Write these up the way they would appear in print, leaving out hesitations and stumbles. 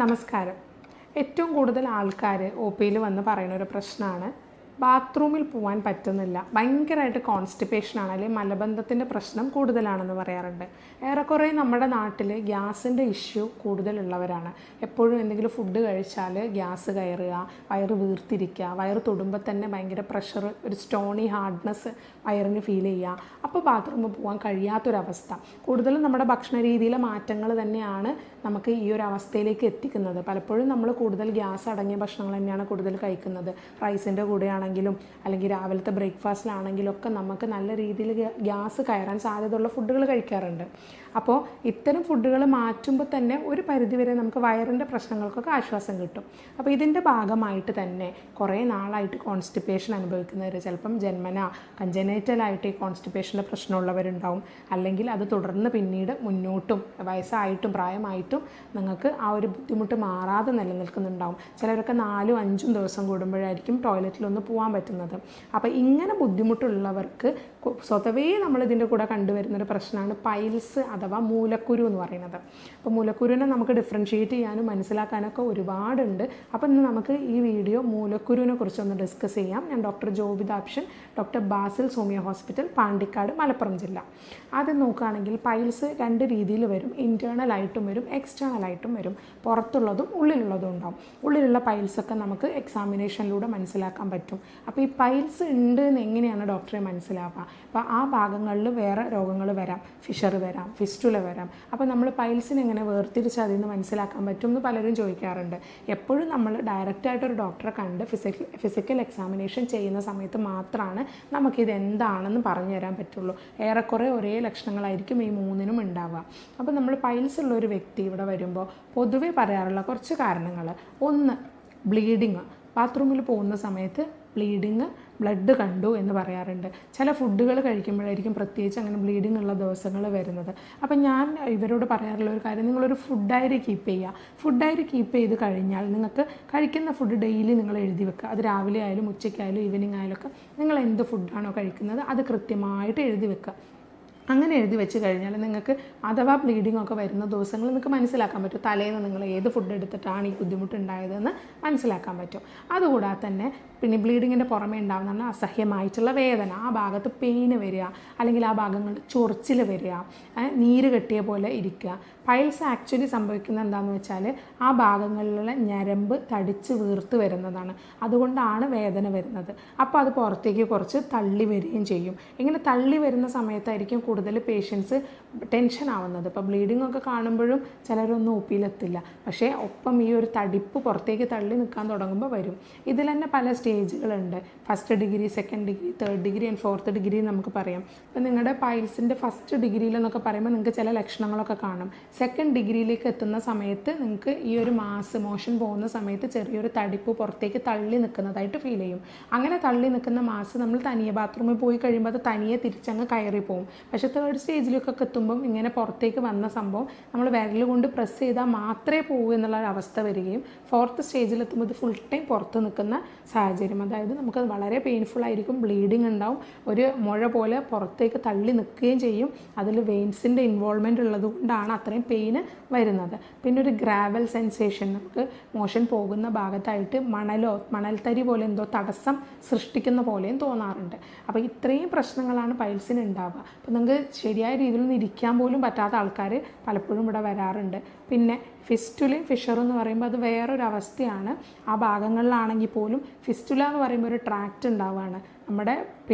നമസ്കാരം. ഏറ്റവും കൂടുതൽ ആൾക്കാർ ഒ പിയിൽ വന്ന് പറയുന്ന ഒരു പ്രശ്നമാണ് ബാത്റൂമിൽ പോകാൻ പറ്റുന്നില്ല, ഭയങ്കരമായിട്ട് കോൺസ്റ്റിപ്പേഷനാണ്, അല്ലെങ്കിൽ മലബന്ധത്തിൻ്റെ പ്രശ്നം കൂടുതലാണെന്ന് പറയാറുണ്ട്. ഏറെക്കുറെ നമ്മുടെ നാട്ടിൽ ഗ്യാസിൻ്റെ ഇഷ്യൂ കൂടുതലുള്ളവരാണ്. എപ്പോഴും എന്തെങ്കിലും ഫുഡ് കഴിച്ചാൽ ഗ്യാസ് കയറുക, വയറ് വീർത്തിരിക്കുക, വയറ് തൊടുമ്പോൾ തന്നെ ഭയങ്കര പ്രഷർ, ഒരു സ്റ്റോണി ഹാർഡ്നെസ് വയറിന് ഫീൽ ചെയ്യുക. അപ്പോൾ ബാത്റൂമിൽ പോകാൻ കഴിയാത്തൊരവസ്ഥ. കൂടുതലും നമ്മുടെ ഭക്ഷണ രീതിയിലെ മാറ്റങ്ങൾ തന്നെയാണ് നമുക്ക് ഈ ഒരു അവസ്ഥയിലേക്ക് എത്തിക്കുന്നത്. പലപ്പോഴും നമ്മൾ കൂടുതൽ ഗ്യാസ് അടങ്ങിയ ഭക്ഷണങ്ങൾ തന്നെയാണ് കൂടുതൽ കഴിക്കുന്നത്. റൈസിൻ്റെ കൂടെയാണെങ്കിലും അല്ലെങ്കിൽ രാവിലത്തെ ബ്രേക്ക്ഫാസ്റ്റിലാണെങ്കിലും ഒക്കെ നമുക്ക് നല്ല രീതിയിൽ ഗ്യാസ് കയറാൻ സാധ്യതയുള്ള ഫുഡുകൾ കഴിക്കാറുണ്ട്. അപ്പോൾ ഇത്തരം ഫുഡുകൾ മാറ്റുമ്പോൾ തന്നെ ഒരു പരിധിവരെ നമുക്ക് വയറിൻ്റെ പ്രശ്നങ്ങൾക്കൊക്കെ ആശ്വാസം കിട്ടും. അപ്പോൾ ഇതിൻ്റെ ഭാഗമായിട്ട് തന്നെ കുറേ നാളായിട്ട് കോൺസ്റ്റിപ്പേഷൻ അനുഭവിക്കുന്നവർ, ചിലപ്പം ജന്മന കഞ്ചനൈറ്റലായിട്ട് ഈ കോൺസ്റ്റിപ്പേഷൻ്റെ പ്രശ്നമുള്ളവരുണ്ടാവും. അല്ലെങ്കിൽ അത് തുടർന്ന് പിന്നീട് മുന്നോട്ടും വയസ്സായിട്ടും പ്രായമായിട്ടും നിങ്ങൾക്ക് ആ ഒരു ബുദ്ധിമുട്ട് മാറാതെ നിലനിൽക്കുന്നുണ്ടാവും. ചിലരൊക്കെ 4-5 ദിവസം കൂടുമ്പോഴായിരിക്കും ടോയ്ലറ്റിലൊന്ന് പോകാൻ പറ്റുന്നത്. അപ്പോൾ ഇങ്ങനെ ബുദ്ധിമുട്ടുള്ളവർക്ക് സ്വതവേ നമ്മളിതിൻ്റെ കൂടെ കണ്ടുവരുന്നൊരു പ്രശ്നമാണ് പൈൽസ് അഥവാ മൂലക്കുരു എന്ന് പറയുന്നത്. അപ്പോൾ മൂലക്കുരുവിനെ നമുക്ക് ഡിഫറൻഷ്യേറ്റ് ചെയ്യാനും മനസ്സിലാക്കാനൊക്കെ ഒരുപാടുണ്ട്. അപ്പോൾ ഇന്ന് നമുക്ക് ഈ വീഡിയോ മൂലക്കുരുവിനെ കുറിച്ചൊന്ന് ഡിസ്കസ് ചെയ്യാം. ഞാൻ doctor ജോബിതാപ്ഷൻ, doctor Basil സോമിയ hospital, Pandikkad, Malappuram ജില്ല. ആദ്യം നോക്കുകയാണെങ്കിൽ പൈൽസ് 2 രീതിയിൽ വരും. ഇൻറ്റേർണലായിട്ടും വരും, എക്സ്റ്റേണലായിട്ടും വരും. പുറത്തുള്ളതും ഉള്ളിലുള്ളതും ഉണ്ടാവും. ഉള്ളിലുള്ള പൈൽസൊക്കെ നമുക്ക് എക്സാമിനേഷനിലൂടെ മനസ്സിലാക്കാൻ പറ്റും. അപ്പോൾ ഈ പൈൽസ് ഉണ്ട് എന്ന് എങ്ങനെയാണ് ഡോക്ടറെ മനസ്സിലാവുക? അപ്പോൾ ആ ഭാഗങ്ങളിൽ വേറെ രോഗങ്ങൾ വരാം, ഫിഷർ വരാം, ഫിസ്റ്റുല വരാം. അപ്പോൾ നമ്മൾ പൈൽസിനെ എങ്ങനെ വേർതിരിച്ച് അതിൽ നിന്ന് മനസ്സിലാക്കാൻ പറ്റും എന്ന് പലരും ചോദിക്കാറുണ്ട്. എപ്പോഴും നമ്മൾ ഡയറക്റ്റായിട്ടൊരു ഡോക്ടറെ കണ്ട് ഫിസിക്കൽ എക്സാമിനേഷൻ ചെയ്യുന്ന സമയത്ത് മാത്രമാണ് നമുക്കിത് എന്താണെന്ന് പറഞ്ഞു തരാൻ പറ്റുള്ളൂ. ഏറെക്കുറെ ഒരേ ലക്ഷണങ്ങളായിരിക്കും ഈ 3നും ഉണ്ടാവുക. അപ്പോൾ നമ്മൾ പൈൽസ് ഉള്ള ഒരു വ്യക്തി ഇവിടെ വരുമ്പോൾ പൊതുവെ പറയാറുള്ള കുറച്ച് കാരണങ്ങൾ: 1, ബ്ലീഡിങ്. ബാത്റൂമിൽ പോകുന്ന സമയത്ത് ബ്ലഡ് കണ്ടു എന്ന് പറയാറുണ്ട്. ചില ഫുഡുകൾ കഴിക്കുമ്പോഴായിരിക്കും പ്രത്യേകിച്ച് അങ്ങനെ ബ്ലീഡിങ് ഉള്ള ദിവസങ്ങൾ വരുന്നത്. അപ്പം ഞാൻ ഇവരോട് പറയാറുള്ള ഒരു കാര്യം, നിങ്ങളൊരു ഫുഡ് ഡയറി കീപ്പ് ചെയ്യുക. ഫുഡ് ഡയറി കീപ്പ് ചെയ്ത് കഴിഞ്ഞാൽ നിങ്ങൾക്ക് കഴിക്കുന്ന ഫുഡ് ഡെയിലി നിങ്ങൾ എഴുതി വെക്കുക. അത് രാവിലെ ആയാലും ഉച്ചയ്ക്കായാലും ഈവനിങ് ആയാലും ഒക്കെ നിങ്ങൾ എന്ത് ഫുഡാണോ കഴിക്കുന്നത് അത് കൃത്യമായിട്ട് എഴുതി വെക്കുക. അങ്ങനെ എഴുതി വെച്ച് കഴിഞ്ഞാൽ നിങ്ങൾക്ക് അഥവാ ബ്ലീഡിംഗ് ഒക്കെ വരുന്ന ദിവസങ്ങൾ നിങ്ങൾക്ക് മനസ്സിലാക്കാൻ പറ്റും. തലേന്ന് നിങ്ങൾ ഏത് ഫുഡ് എടുത്തിട്ടാണ് ഈ ബുദ്ധിമുട്ടുണ്ടായതെന്ന് മനസ്സിലാക്കാൻ പറ്റും. അതുകൂടാതെ തന്നെ പിന്നെ ബ്ലീഡിങ്ങിൻ്റെ പുറമേ ഉണ്ടാകുന്ന അസഹ്യമായിട്ടുള്ള വേദന, ആ ഭാഗത്ത് പെയിന് വരിക, അല്ലെങ്കിൽ ആ ഭാഗങ്ങളിൽ ചൊറിച്ചിൽ വരിക, നീര് കെട്ടിയ പോലെ ഇരിക്കുക. പൈൽസ് ആക്ച്വലി സംഭവിക്കുന്നത് എന്താണെന്ന് വെച്ചാൽ ആ ഭാഗങ്ങളിലുള്ള ഞരമ്പ് തടിച്ച് വീർത്ത് വരുന്നതാണ്. അതുകൊണ്ടാണ് വേദന വരുന്നത്. അപ്പോൾ അത് പുറത്തേക്ക് കുറച്ച് തള്ളി വരികയും ചെയ്യും. ഇങ്ങനെ തള്ളി വരുന്ന സമയത്തായിരിക്കും കൂടുതൽ പേഷ്യൻസ് ടെൻഷൻ ആവുന്നത്. ഇപ്പോൾ ബ്ലീഡിംഗ് ഒക്കെ കാണുമ്പോഴും ചിലരൊന്നും ഒ പിയിലെത്തില്ല. പക്ഷേ ഒപ്പം ഈ ഒരു തടിപ്പ് പുറത്തേക്ക് തള്ളി നിൽക്കാൻ തുടങ്ങുമ്പോൾ വരും. ഇതിൽ തന്നെ പല സ്റ്റേജുകളുണ്ട്. 1st degree, 2nd degree, 3rd degree and 4th degree നമുക്ക് പറയാം. അപ്പോൾ നിങ്ങളുടെ പൈൽസിൻ്റെ 1st ഡിഗ്രിയിലെന്നൊക്കെ പറയുമ്പോൾ നിങ്ങൾക്ക് ചില ലക്ഷണങ്ങളൊക്കെ കാണും. 2nd ഡിഗ്രിയിലേക്ക് എത്തുന്ന സമയത്ത് നിങ്ങൾക്ക് ഈ ഒരു മോഷൻ പോകുന്ന സമയത്ത് ചെറിയൊരു തടിപ്പ് പുറത്തേക്ക് തള്ളി നിൽക്കുന്നതായിട്ട് ഫീൽ ചെയ്യും. അങ്ങനെ തള്ളി നിൽക്കുന്ന മാസ് നമ്മൾ തനിയെ ബാത്റൂമിൽ പോയി കഴിയുമ്പോൾ അത് തനിയെ തിരിച്ചങ്ങ് കയറി പോകും. പക്ഷേ 3rd സ്റ്റേജിലേക്കൊക്കെ എത്തുമ്പം ഇങ്ങനെ പുറത്തേക്ക് വന്ന സംഭവം നമ്മൾ വിരൽ കൊണ്ട് പ്രസ് ചെയ്താൽ മാത്രമേ പോകൂ എന്നുള്ള അവസ്ഥ വരികയും 4th സ്റ്റേജിലെത്തുമ്പോൾ ഇത് ഫുൾ ടൈം പുറത്ത് നിൽക്കുന്ന സാഹചര്യം. അതായത് നമുക്കത് വളരെ പെയിൻഫുൾ ആയിരിക്കും, ബ്ലീഡിങ് ഉണ്ടാവും, ഒരു മുഴ പോലെ പുറത്തേക്ക് തള്ളി നിൽക്കുകയും ചെയ്യും. അതിൽ വെയിൻസിൻ്റെ ഇൻവോൾവ്മെൻ്റ് ഉള്ളത് കൊണ്ടാണ് അത്രയും പെയിന് വരുന്നത്. പിന്നെ ഒരു ഗ്രാവൽ സെൻസേഷൻ, നമുക്ക് മോഷൻ പോകുന്ന ഭാഗത്തായിട്ട് മണൽത്തരി പോലെ എന്തോ തടസ്സം സൃഷ്ടിക്കുന്ന പോലെയും തോന്നാറുണ്ട്. അപ്പോൾ ഇത്രയും പ്രശ്നങ്ങളാണ് പൈൽസിന് ഉണ്ടാവുക. അപ്പോൾ നിങ്ങൾക്ക് ശരിയായ രീതിയിൽ ഒന്ന് ഇരിക്കാൻ പോലും പറ്റാത്ത ആൾക്കാർ പലപ്പോഴും ഇവിടെ വരാറുണ്ട്. പിന്നെ ഫിസ്റ്റുലയും ഫിഷറും എന്ന് പറയുമ്പോൾ അത് വേറൊരു അവസ്ഥയാണ്. ആ ഭാഗങ്ങളിലാണെങ്കിൽ പോലും ഫിസ്റ്റുല എന്ന് പറയുമ്പോൾ ഒരു ട്രാക്റ്റ് ഉണ്ടാവുകയാണ്. നമ്മുടെ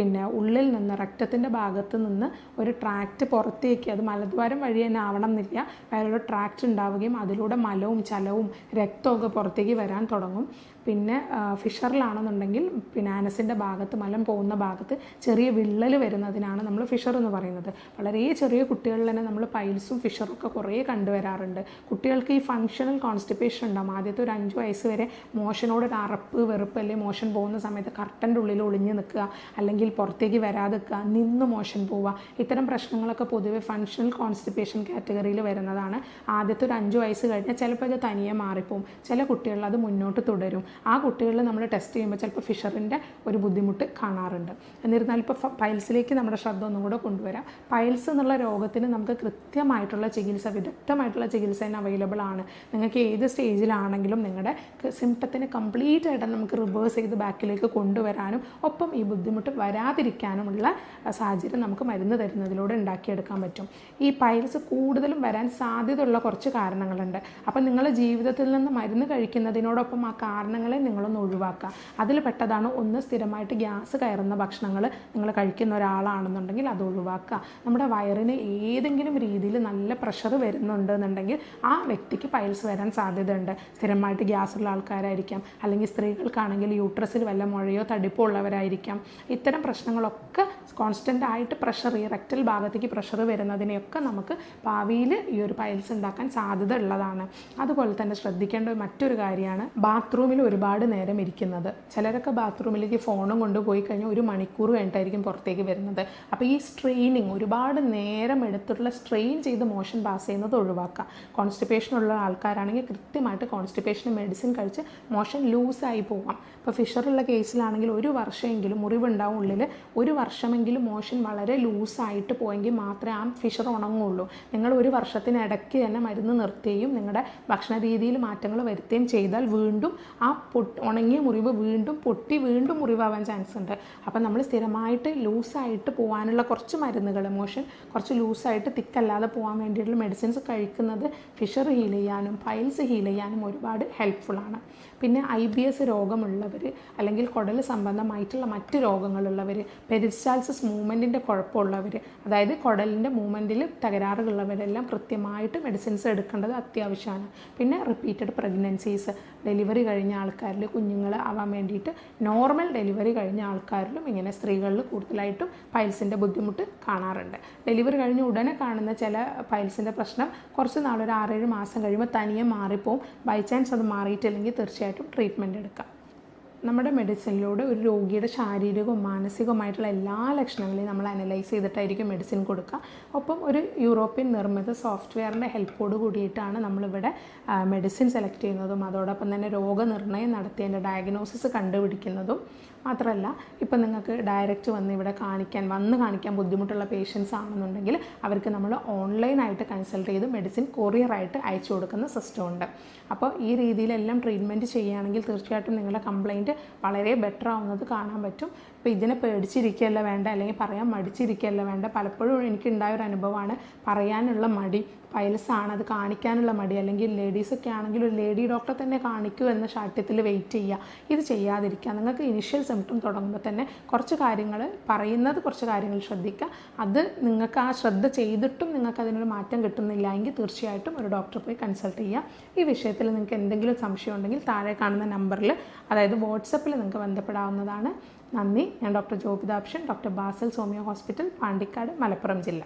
ഉള്ളിൽ നിന്ന് രക്തത്തിൻ്റെ ഭാഗത്ത് നിന്ന് ഒരു ട്രാക്റ്റ് പുറത്തേക്ക്, അത് മലദ്വാരം വഴി തന്നെ ആവണം എന്നില്ല, വേറൊരു ട്രാക്റ്റ് ഉണ്ടാവുകയും അതിലൂടെ മലവും ചലവും രക്തമൊക്കെ പുറത്തേക്ക് വരാൻ തുടങ്ങും. പിന്നെ ഫിഷറിലാണെന്നുണ്ടെങ്കിൽ ആനസിൻ്റെ ഭാഗത്ത്, മലം പോകുന്ന ഭാഗത്ത് ചെറിയ വിള്ളൽ വരുന്നതിനാണ് നമ്മൾ ഫിഷർ എന്ന് പറയുന്നത്. വളരെ ചെറിയ കുട്ടികളിൽ തന്നെ നമ്മൾ പൈൽസും ഫിഷറും ഒക്കെ കുറേ കണ്ടുവരാറുണ്ട്. കുട്ടികൾക്ക് ഈ ഫങ്ഷണൽ കോൺസ്റ്റിപ്പേഷൻ ഉണ്ടാകും. ആദ്യത്തെ ഒരു 5 വയസ്സ് വരെ മോഷനോടൊരു അറപ്പ്, വെറുപ്പ്, അല്ലെങ്കിൽ മോഷൻ പോകുന്ന സമയത്ത് കർട്ടൻ്റെ ഉള്ളിൽ ഒളിഞ്ഞ് നിൽക്കുക, അല്ലെങ്കിൽ പുറത്തേക്ക് വരാതിക്കുക, നിന്ന് മോഷൻ പോവുക, ഇത്തരം പ്രശ്നങ്ങളൊക്കെ പൊതുവെ ഫങ്ഷണൽ കോൺസ്റ്റിപ്പേഷൻ കാറ്റഗറിയിൽ വരുന്നതാണ്. ആദ്യത്തെ ഒരു 5 വയസ്സ് കഴിഞ്ഞാൽ ചിലപ്പോൾ ഇത് തനിയെ മാറിപ്പോവും. ചില കുട്ടികളിൽ അത് മുന്നോട്ട് തുടരും. ആ കുട്ടികളിൽ നമ്മൾ ടെസ്റ്റ് ചെയ്യുമ്പോൾ ചിലപ്പോൾ ഫിഷറിൻ്റെ ഒരു ബുദ്ധിമുട്ട് കാണാറുണ്ട്. എന്നിരുന്നാൽ ഇപ്പോൾ പൈൽസിലേക്ക് നമ്മുടെ ശ്രദ്ധ ഒന്നും കൂടെ കൊണ്ടുവരാം. പൈൽസ് എന്നുള്ള രോഗത്തിന് നമുക്ക് കൃത്യമായിട്ടുള്ള ചികിത്സ, വിദഗ്ധമായിട്ടുള്ള ചികിത്സ തന്നെ അവൈലബിൾ ആണ്. നിങ്ങൾക്ക് ഏത് സ്റ്റേജിലാണെങ്കിലും നിങ്ങളുടെ സിംറ്റത്തിനെ കംപ്ലീറ്റ് ആയിട്ട് നമുക്ക് റിവേഴ്സ് ചെയ്ത് ബാക്കിലേക്ക് കൊണ്ടുവരാനും ഒപ്പം ഈ ബുദ്ധിമുട്ട് വരാതിരിക്കാനുമുള്ള സാഹചര്യം നമുക്ക് മരുന്ന് തരുന്നതിലൂടെ ഉണ്ടാക്കിയെടുക്കാൻ പറ്റും. ഈ പൈൽസ് കൂടുതലും വരാൻ സാധ്യതയുള്ള കുറച്ച് കാരണങ്ങളുണ്ട്. അപ്പം നിങ്ങൾ ജീവിതത്തിൽ നിന്ന് മരുന്ന് കഴിക്കുന്നതിനോടൊപ്പം ആ കാരണങ്ങളെ നിങ്ങളൊന്ന് ഒഴിവാക്കുക. അതിൽ പെട്ടതാണ് ഒന്ന്, സ്ഥിരമായിട്ട് ഗ്യാസ് കയറുന്ന ഭക്ഷണങ്ങൾ നിങ്ങൾ കഴിക്കുന്ന ഒരാളാണെന്നുണ്ടെങ്കിൽ അത് ഒഴിവാക്കുക. നമ്മുടെ വയറിന് ഏതെങ്കിലും രീതിയിൽ നല്ല പ്രഷർ വരുന്നുണ്ട് എന്നുണ്ടെങ്കിൽ ആ വ്യക്തിക്ക് പൈൽസ് വരാൻ സാധ്യതയുണ്ട്. സ്ഥിരമായിട്ട് ഗ്യാസുള്ള ആൾക്കാരായിരിക്കാം, അല്ലെങ്കിൽ സ്ത്രീകൾക്കാണെങ്കിൽ യൂട്രസിൽ വല്ല മുഴയോ തടിപ്പോ ഉള്ളവരായിരിക്കാം. ഇത്തരം പ്രശ്നങ്ങളൊക്കെ കോൺസ്റ്റൻ്റ് ആയിട്ട് പ്രഷർ, ഈ റെക്ടൽ ഭാഗത്തേക്ക് പ്രഷർ വരുന്നതിനെയൊക്കെ നമുക്ക് ഭാവിയിൽ ഈ ഒരു പൈൽസ് ഉണ്ടാക്കാൻ സാധ്യത ഉള്ളതാണ്. അതുപോലെ തന്നെ ശ്രദ്ധിക്കേണ്ട മറ്റൊരു കാര്യമാണ് ബാത്റൂമിൽ ഒരുപാട് നേരം ഇരിക്കുന്നത്. ചിലരൊക്കെ ബാത്റൂമിലേക്ക് ഫോണും കൊണ്ടുപോയി കഴിഞ്ഞാൽ 1 മണിക്കൂർ കഴിഞ്ഞിട്ടായിരിക്കും പുറത്തേക്ക് വരുന്നത്. അപ്പോൾ ഈ സ്ട്രെയിനിങ്, ഒരുപാട് നേരം എടുത്തിട്ടുള്ള സ്ട്രെയിൻ ചെയ്ത് മോഷൻ പാസ് ചെയ്യുന്നത് ഒഴിവാക്കുക. കോൺസ്റ്റിപ്പേഷൻ ഉള്ള ആൾക്കാരാണെങ്കിൽ കൃത്യമായിട്ട് കോൺസ്റ്റിപ്പേഷന് മെഡിസിൻ കഴിച്ച് മോഷൻ ലൂസായി പോകാം. ഇപ്പോൾ ഫിഷറുള്ള കേസിലാണെങ്കിൽ 1 വർഷമെങ്കിലും മുറിവുണ്ടാവും ഉള്ളിൽ, 1 വർഷമെങ്കിലും മോഷൻ വളരെ ലൂസായിട്ട് പോയെങ്കിൽ മാത്രമേ ആ ഫിഷർ ഉണങ്ങുള്ളൂ. നിങ്ങൾ 1 വർഷത്തിനിടയ്ക്ക് തന്നെ മരുന്ന് നിർത്തുകയും നിങ്ങളുടെ ഭക്ഷണ രീതിയിൽ മാറ്റങ്ങൾ വരുത്തുകയും ചെയ്താൽ വീണ്ടും ആ ഉണങ്ങിയ മുറിവ് വീണ്ടും പൊട്ടി വീണ്ടും മുറിവാവാൻ ചാൻസ് ഉണ്ട്. അപ്പം നമ്മൾ സ്ഥിരമായിട്ട് ലൂസായിട്ട് പോകാനുള്ള കുറച്ച് മരുന്നുകൾ, മോഷൻ കുറച്ച് ലൂസായിട്ട് തിക്കല്ലാതെ പോകാൻ വേണ്ടിയിട്ടുള്ള മെഡിസിൻസ് കഴിക്കുന്നത് ഫിഷർ ഹീൽ ചെയ്യാനും പൈൽസ് ഹീൽ ചെയ്യാനും ഒരുപാട് ഹെൽപ്ഫുള്ളാണ്. പിന്നെ IBS രോഗമുള്ളവർ, അല്ലെങ്കിൽ കുടൽ സംബന്ധമായിട്ടുള്ള മറ്റ് രോഗങ്ങളുള്ളവർ, പെരിസ്റ്റാൾസിസ് മൂവ്മെൻറ്റിൻ്റെ കുഴപ്പമുള്ളവർ, അതായത് കുടലിൻ്റെ മൂവ്മെൻറ്റിൽ തകരാറുള്ളവരെല്ലാം കൃത്യമായിട്ട് മെഡിസിൻസ് എടുക്കേണ്ടത് അത്യാവശ്യമാണ്. പിന്നെ റിപ്പീറ്റഡ് പ്രഗ്നൻസീസ്, ഡെലിവറി കഴിഞ്ഞ ആൾക്കാരിൽ കുഞ്ഞുങ്ങൾ ആവാൻ വേണ്ടിയിട്ട് നോർമൽ ഡെലിവറി കഴിഞ്ഞ ആൾക്കാരിലും ഇങ്ങനെ സ്ത്രീകളിൽ കൂടുതലായിട്ടും പൈൽസിൻ്റെ ബുദ്ധിമുട്ട് കാണാറുണ്ട്. ഡെലിവറി കഴിഞ്ഞ് ഉടനെ കാണുന്ന ചില പൈൽസിൻ്റെ പ്രശ്നം കുറച്ച് നാൾ, ഒരു 6-7 മാസം കഴിയുമ്പോൾ തനിയെ മാറിപ്പോവും. ബൈ ചാൻസ് അത് മാറിയിട്ടില്ലെങ്കിൽ തീർച്ചയായിട്ടും ട്രീറ്റ്മെൻറ്റ് എടുക്കാം. നമ്മുടെ മെഡിസിനിലൂടെ ഒരു രോഗിയുടെ ശാരീരികവും മാനസികവുമായിട്ടുള്ള എല്ലാ ലക്ഷണങ്ങളെയും നമ്മൾ അനലൈസ് ചെയ്തിട്ടായിരിക്കും മെഡിസിൻ കൊടുക്കുക. ഒപ്പം ഒരു യൂറോപ്യൻ നിർമ്മിത സോഫ്റ്റ്വെയറിൻ്റെ ഹെൽപ്പോട് കൂടിയിട്ടാണ് നമ്മളിവിടെ മെഡിസിൻ സെലക്ട് ചെയ്യുന്നതും അതോടൊപ്പം തന്നെ രോഗനിർണയം നടത്തി അതിൻ്റെ ഡയഗ്നോസിസ് കണ്ടുപിടിക്കുന്നതും. മാത്രമല്ല, ഇപ്പം നിങ്ങൾക്ക് ഡയറക്റ്റ് വന്ന് ഇവിടെ കാണിക്കാൻ ബുദ്ധിമുട്ടുള്ള പേഷ്യൻസ് ആണെന്നുണ്ടെങ്കിൽ അവർക്ക് നമ്മൾ ഓൺലൈനായിട്ട് കൺസൾട്ട് ചെയ്ത് മെഡിസിൻ കൊറിയറായിട്ട് അയച്ചു കൊടുക്കുന്ന സിസ്റ്റം ഉണ്ട്. അപ്പോൾ ഈ രീതിയിലെല്ലാം ട്രീറ്റ്മെൻറ്റ് ചെയ്യുകയാണെങ്കിൽ തീർച്ചയായിട്ടും നിങ്ങളുടെ കംപ്ലയിൻറ്റ് വളരെ ബെറ്റർ ആവുന്നത് കാണാൻ പറ്റും. ഇപ്പോൾ ഇതിനെ പേടിച്ചിരിക്കുകയല്ല വേണ്ട, അല്ലെങ്കിൽ പറയാൻ മടിച്ചിരിക്കുകയല്ല വേണ്ട. പലപ്പോഴും എനിക്കുണ്ടായ ഒരു അനുഭവമാണ് പറയാനുള്ള മടി, പൈൽസാണ് അത് കാണിക്കാനുള്ള മടി, അല്ലെങ്കിൽ ലേഡീസൊക്കെ ആണെങ്കിൽ ഒരു ലേഡി ഡോക്ടറെ തന്നെ കാണിക്കൂ എന്ന ശാഠ്യത്തിൽ വെയിറ്റ് ചെയ്യുക. ഇത് ചെയ്യാതിരിക്കുക. നിങ്ങൾക്ക് ഇനിഷ്യൽ സിംപ്റ്റം തുടങ്ങുമ്പോൾ തന്നെ കുറച്ച് കാര്യങ്ങൾ ശ്രദ്ധിക്കുക. അത് നിങ്ങൾക്ക് ആ ശ്രദ്ധ ചെയ്തിട്ടും നിങ്ങൾക്ക് അതിനൊരു മാറ്റം കിട്ടുന്നില്ല എങ്കിൽ തീർച്ചയായിട്ടും ഒരു ഡോക്ടറെ പോയി കൺസൾട്ട് ചെയ്യുക. ഈ വിഷയത്തിൽ നിങ്ങൾക്ക് എന്തെങ്കിലും സംശയം ഉണ്ടെങ്കിൽ താഴെ കാണുന്ന നമ്പറിൽ, അതായത് വാട്സപ്പിൽ നിങ്ങൾക്ക് ബന്ധപ്പെടാവുന്നതാണ്. നന്ദി. ഞാൻ doctor Jobithakshan, doctor Basel homeo hospital, Pandikkad, Malappuram ജില്ല.